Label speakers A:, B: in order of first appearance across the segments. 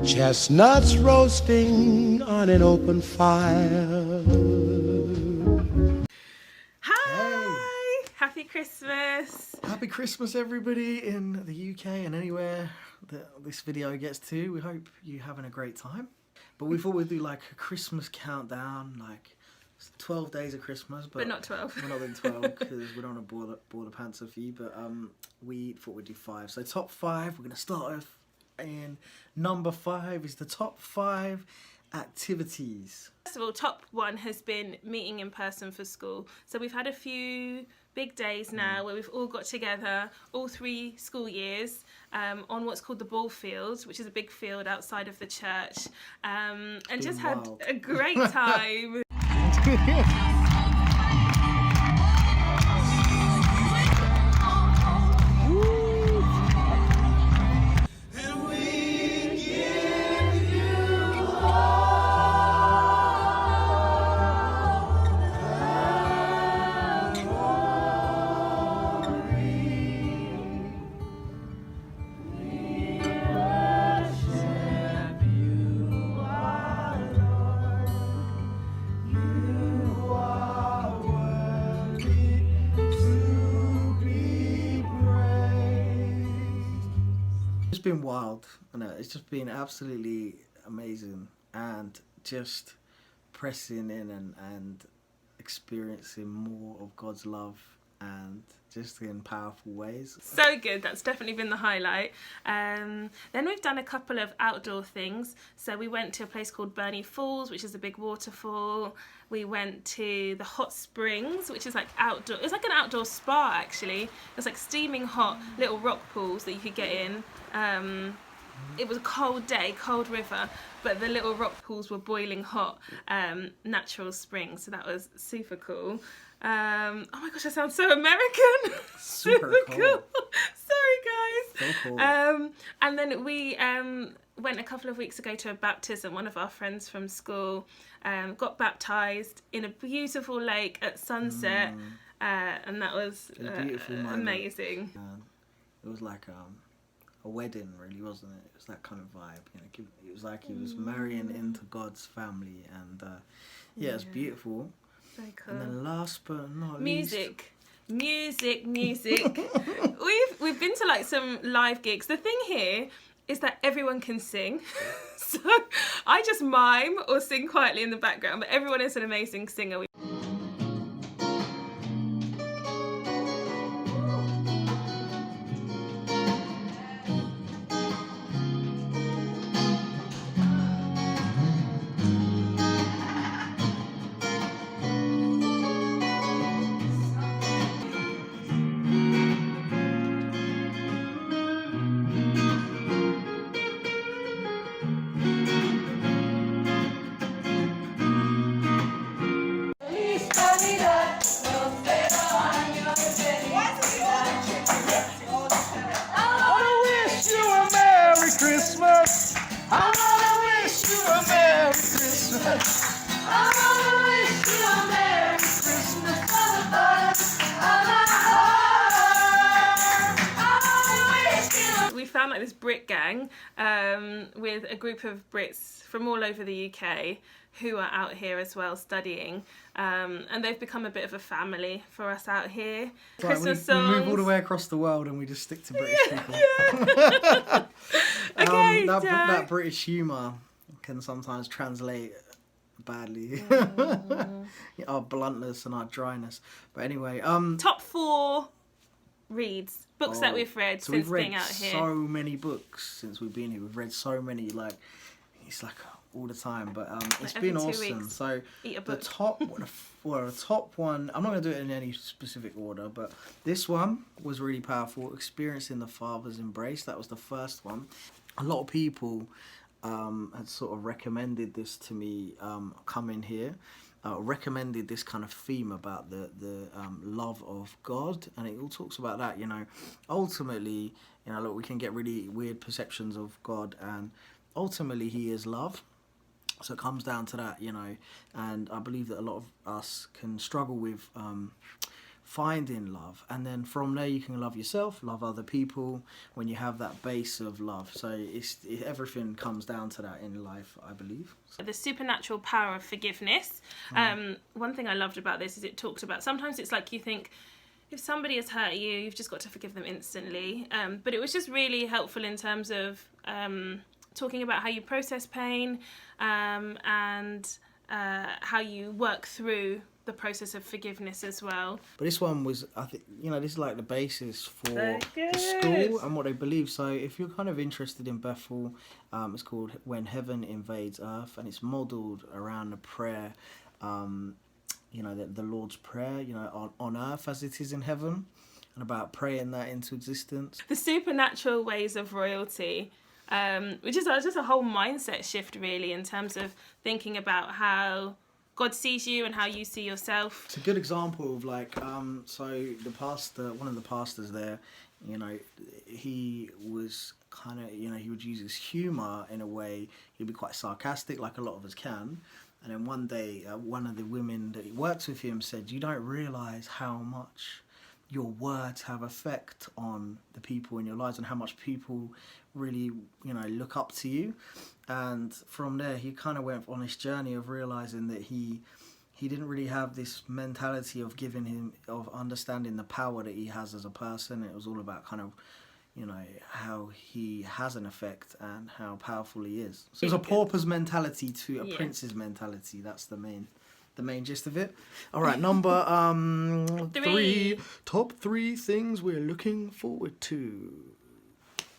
A: Chestnuts roasting on an open fire.
B: Hi! Hey. Happy Christmas!
C: Happy Christmas, everybody in the UK and anywhere that this video gets to. We hope you're having a great time. But we thought we'd do like a Christmas countdown, like 12 days of Christmas.
B: But not 12.
C: We're not doing 12 because we don't want to bore the pants off you. But we thought we'd do 5. So top 5, we're going to start off. And number 5 is the top 5 activities.
B: First of all, top 1 has been meeting in person for school. So we've had a few big days now where we've all got together, all 3 school years, on what's called the ball field, which is a big field outside of the church, and just had a great time.
C: It's been wild. I know, it's just been absolutely amazing and just pressing in and experiencing more of God's love and just in powerful ways.
B: So good, that's definitely been the highlight. Then we've done a couple of outdoor things. So we went to a place called Burney Falls, which is a big waterfall. We went to the hot springs, which is like outdoor, it's like an outdoor spa actually. It's like steaming hot little rock pools that you could get in. It was a cold day, cold river, but the little rock pools were boiling hot, natural springs, so that was super cool. Oh my gosh, I sound so American.
C: Super cool.
B: Sorry guys.
C: So cool.
B: And then we went a couple of weeks ago to a baptism. One of our friends from school got baptised in a beautiful lake at sunset, and that was
C: beautiful
B: amazing.
C: It was like a wedding, really, wasn't it? It was that kind of vibe. You know, it was like he was marrying into God's family, and yeah, it's beautiful.
B: Very cool.
C: And then last but not
B: music. We've been to like some live gigs. The thing here is that everyone can sing. So I just mime or sing quietly in the background, but everyone is an amazing singer. We found like this Brit gang with a group of Brits from all over the UK who are out here as well studying, and they've become a bit of a family for us out here.
C: It's
B: Christmas
C: like
B: songs.
C: we move all the way across the world and we just stick to British people.
B: Yeah. Okay,
C: that British humour can sometimes translate badly. Our bluntness and our dryness. But anyway,
B: top 4 reads, books that we've read
C: so
B: since
C: we've read
B: being out here.
C: so many books since we've been here. We've read so many, like it's like all the time, but it's
B: every
C: been
B: 2
C: awesome.
B: weeks,
C: So
B: eat a
C: the
B: book.
C: top one, I'm not going to do it in any specific order, but this one was really powerful. Experiencing the Father's embrace. That was the first one. A lot of people had sort of recommended this to me coming here. Recommended this kind of theme about the love of God, and it all talks about that. You know, ultimately, you know, look, we can get really weird perceptions of God, and ultimately, He is love. So it comes down to that, you know, and I believe that a lot of us can struggle with finding love, and then from there you can love yourself, love other people when you have that base of love. So everything comes down to that in life, I believe.
B: The supernatural power of forgiveness. One thing I loved about this is it talked about, sometimes it's like you think, if somebody has hurt you, you've just got to forgive them instantly. But it was just really helpful in terms of talking about how you process pain, and how you work through the process of forgiveness as well.
C: But this one was, I think, this is like the basis for
B: Very
C: the
B: good.
C: school and what they believe. So if you're kind of interested in Bethel, it's called When Heaven Invades Earth, and it's modelled around the prayer, the Lord's Prayer, on earth as it is in heaven, and about praying that into existence.
B: The supernatural ways of royalty, which is just a whole mindset shift really in terms of thinking about how God sees you and how you see yourself.
C: It's a good example of so the pastor, one of the pastors there, he was kind of, he would use his humour in a way. He'd be quite sarcastic, like a lot of us can. And then one day, one of the women that he works with him said, "You don't realise how much your words have effect on the people in your lives, and how much people really, look up to you." And from there, he kind of went on this journey of realising that he didn't really have this mentality of of understanding the power that he has as a person. It was all about kind of, how he has an effect and how powerful he is. So it's a pauper's mentality to a prince's mentality. That's the main gist of it. All right, number 3. Top 3 things we're looking forward to.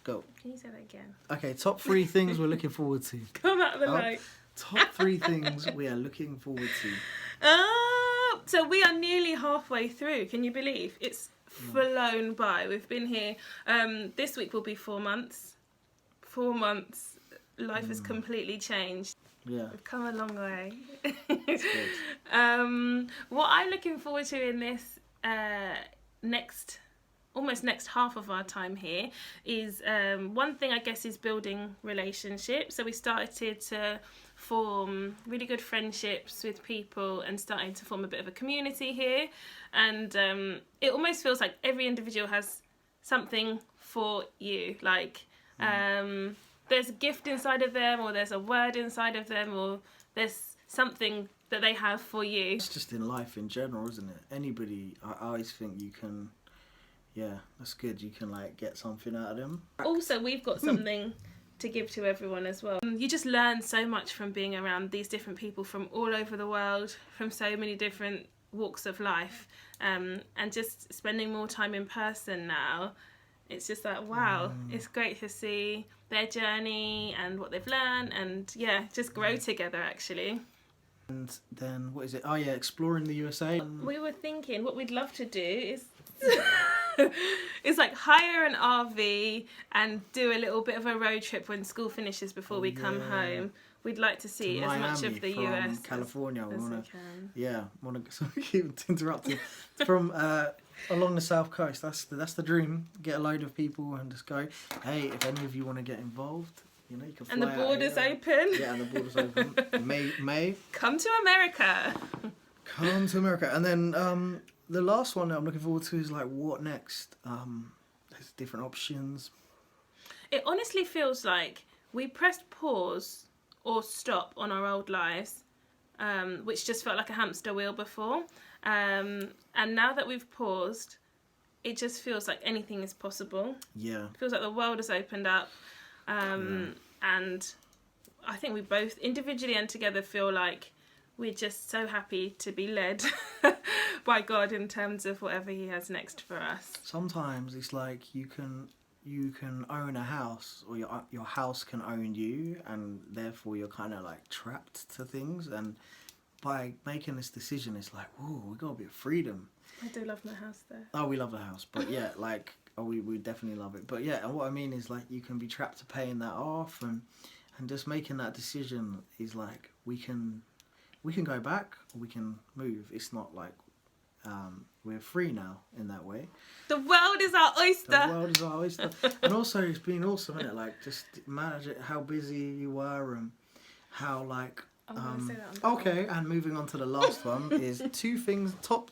C: Go.
B: Can you say that again?
C: Okay, top 3 things we're looking forward to.
B: Come out of the light.
C: Top 3 things we are looking forward to.
B: So we are nearly halfway through. Can you believe? It's flown by. We've been here. This week will be 4 months. 4 months. Life has completely changed.
C: Yeah.
B: We've come a long way.
C: That's good.
B: What I'm looking forward to in this almost next half of our time here is one thing, I guess, is building relationships. So we started to form really good friendships with people and starting to form a bit of a community here, and it almost feels like every individual has something for you, like there's a gift inside of them, or there's a word inside of them, or there's something that they have for you.
C: It's just in life in general, isn't it? Anybody, I always think you can, that's good, you can get something out of them.
B: Also, we've got something to give to everyone as well. You just learn so much from being around these different people from all over the world, from so many different walks of life, and just spending more time in person now. It's just like, wow, it's great to see their journey and what they've learned, and just grow together actually.
C: And then, what is it? Oh yeah, exploring the USA.
B: We were thinking what we'd love to do is is hire an RV and do a little bit of a road trip when school finishes before we come home. We'd like to see as much of the US
C: California.
B: as we can.
C: Sorry, keep interrupting. From along the south coast. That's the dream. Get a load of people and just go. Hey, if any of you want to get involved, you can fly.
B: And the border's open.
C: Yeah, and the border's open. May
B: come to America.
C: Come to America, and then the last one that I'm looking forward to is what next. There's different options.
B: It honestly feels like we pressed pause or stop on our old lives, which just felt like a hamster wheel before. And now that we've paused, it just feels like anything is possible. Yeah. It feels like the world has opened up. And I think we both, individually and together, feel like we're just so happy to be led by God in terms of whatever He has next for us.
C: Sometimes it's like you can own a house, or your house can own you, and therefore you're kind of trapped to things. And by making this decision, it's like, whoa, we got a bit of freedom.
B: I do love my house there.
C: Oh, we love the house, but we definitely love it. But and what I mean is you can be trapped to paying that off, and just making that decision is we can go back or we can move. It's not we're free now in that way.
B: The world is our oyster.
C: The world is our oyster. And also it's been awesome, isn't it? Just imagine how busy you were and how
B: I'm gonna say that on
C: okay, and moving on to the last one is 2 things, top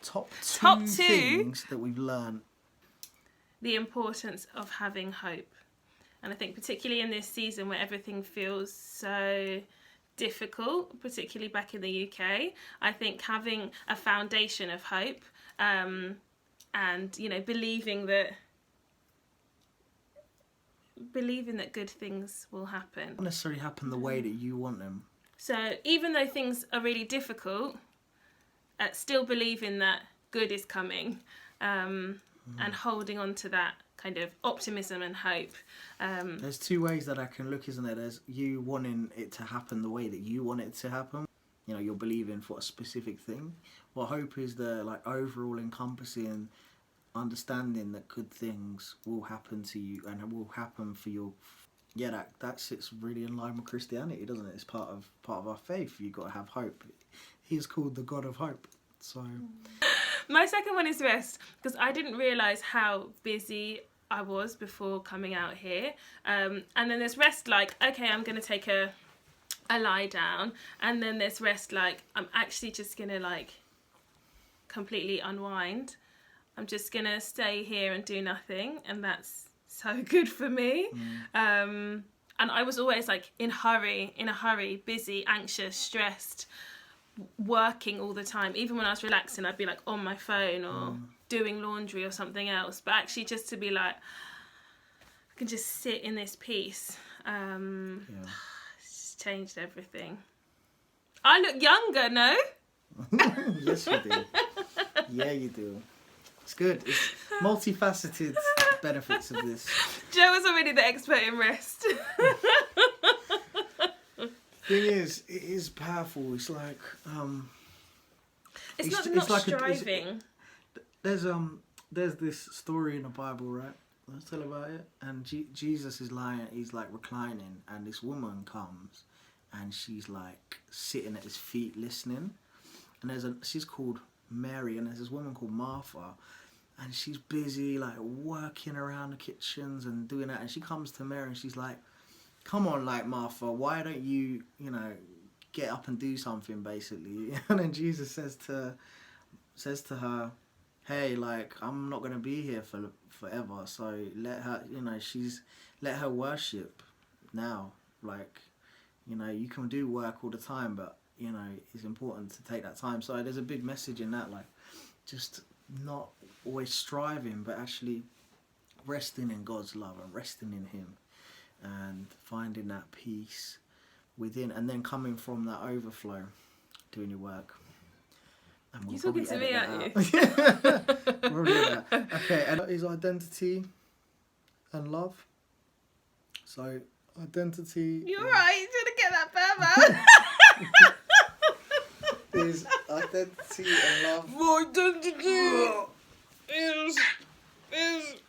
C: Top
B: Top two.
C: things that we've learned.
B: The importance of having hope. And I think particularly in this season where everything feels so difficult, particularly back in the UK, I think having a foundation of hope, and, you know, believing that good things will happen.
C: Not necessarily happen the way that you want them.
B: So even though things are really difficult, still believing that good is coming, and holding on to that kind of optimism and hope.
C: There's two ways that I can look, isn't there? There's you wanting it to happen the way that you want it to happen. You know, you're believing for a specific thing. Well, hope is the like overall encompassing understanding that good things will happen to you and it will happen for your. Yeah, that sits really in line with Christianity, doesn't it? It's part of our faith. You've got to have hope. He's called the God of hope. So.
B: My second one is rest, because I didn't realise how busy I was before coming out here. And then there's rest like, okay, I'm going to take a lie down. And then there's rest like, I'm actually just going to like completely unwind. I'm just going to stay here and do nothing. And that's so good for me. And I was always like in a hurry, busy, anxious, stressed, working all the time. Even when I was relaxing, I'd be like on my phone or doing laundry or something else. But actually just to be like, I can just sit in this peace. It's just changed everything. I look younger, no?
C: Yes, you do. Yeah, you do. It's good. It's multifaceted benefits of this.
B: Joe was already the expert in rest.
C: Thing is, it is powerful. It's like
B: it's not
C: like
B: striving.
C: There's this story in the Bible, right? Let's tell about it. And Jesus is lying. He's like reclining, and this woman comes, and she's like sitting at his feet listening. And she's called Mary, and there's this woman called Martha, and she's busy like working around the kitchens and doing that. And she comes to Mary, and she's like, come on, like, Martha, why don't you, get up and do something, basically? And then Jesus says to her, hey, like, I'm not going to be here for forever, so let her, let her worship now. Like, you can do work all the time, but, it's important to take that time. So there's a big message in that, like, just not always striving, but actually resting in God's love and resting in Him. And finding that peace within, and then coming from that overflow, doing your work. And
B: You're talking to me, aren't you?
C: We'll do that. Okay, and is identity and love. So identity.
B: You're right. You're trying to get that further.
C: Is identity and love.
B: My identity is.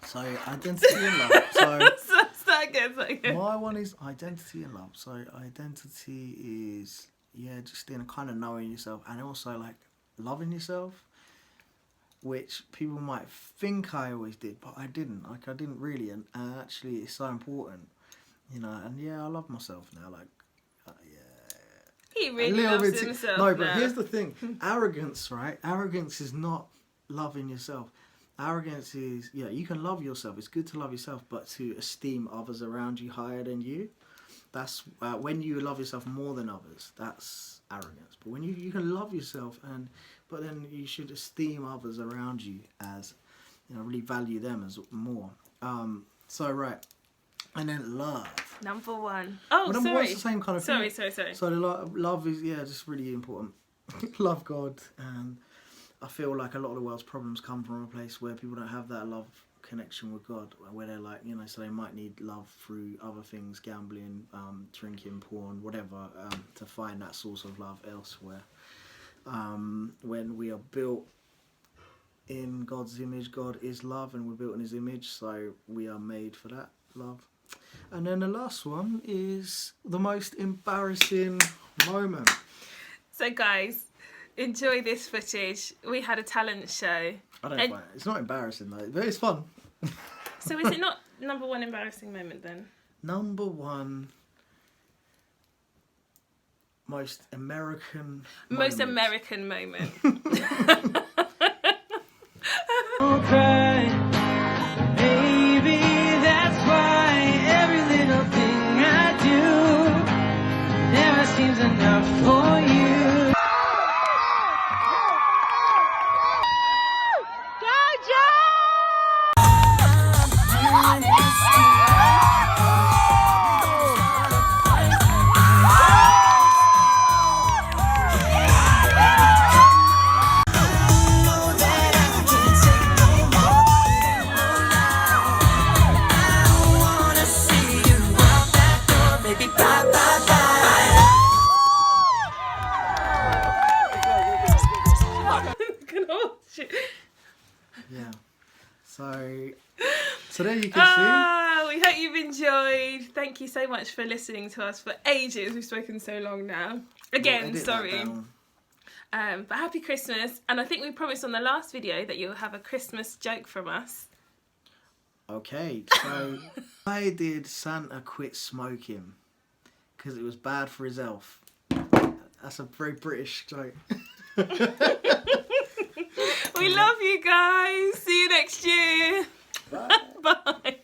C: So identity and love. So.
B: Start again.
C: My one is identity and love. So identity is just in a kind of knowing yourself, and also like loving yourself, which people might think I always did, but I didn't. Like I didn't really, and actually it's so important, And I love myself now. Like
B: he really loves himself.
C: No, but here's the thing: arrogance, right? Arrogance is not loving yourself. Arrogance is, you can love yourself. It's good to love yourself, but to esteem others around you higher than you. That's when you love yourself more than others. That's arrogance. But when you can love yourself, but then you should esteem others around you as, really value them as more. So right, and then love.
B: Number one. Oh,
C: number
B: sorry.
C: one's the same kind of thing.
B: Sorry.
C: So the love is just really important. Love God, and I feel like a lot of the world's problems come from a place where people don't have that love connection with God, where they're like, so they might need love through other things, gambling, drinking, porn, whatever, to find that source of love elsewhere. When we are built in God's image, God is love, and we're built in His image, so we are made for that love. And then the last one is the most embarrassing moment.
B: So guys, enjoy this footage. We had a talent show.
C: I don't know. It's not embarrassing though, but it's fun.
B: So is it not number one embarrassing moment then?
C: Number one most American moment.
D: hippie bye bye bye.
B: Can I watch it?
C: Yeah. So there you can
B: We hope you've enjoyed. Thank you so much for listening to us for ages. We've spoken so long now.
C: see.
B: Again,
C: Edit that
B: sorry.
C: down.
B: But happy Christmas. And I think we promised on the last video that you'll have a Christmas joke from us.
C: Okay, so why did Santa quit smoking? Because it was bad for his health. That's a very British joke.
B: We love you guys. See you next year.
C: Bye.
B: Bye.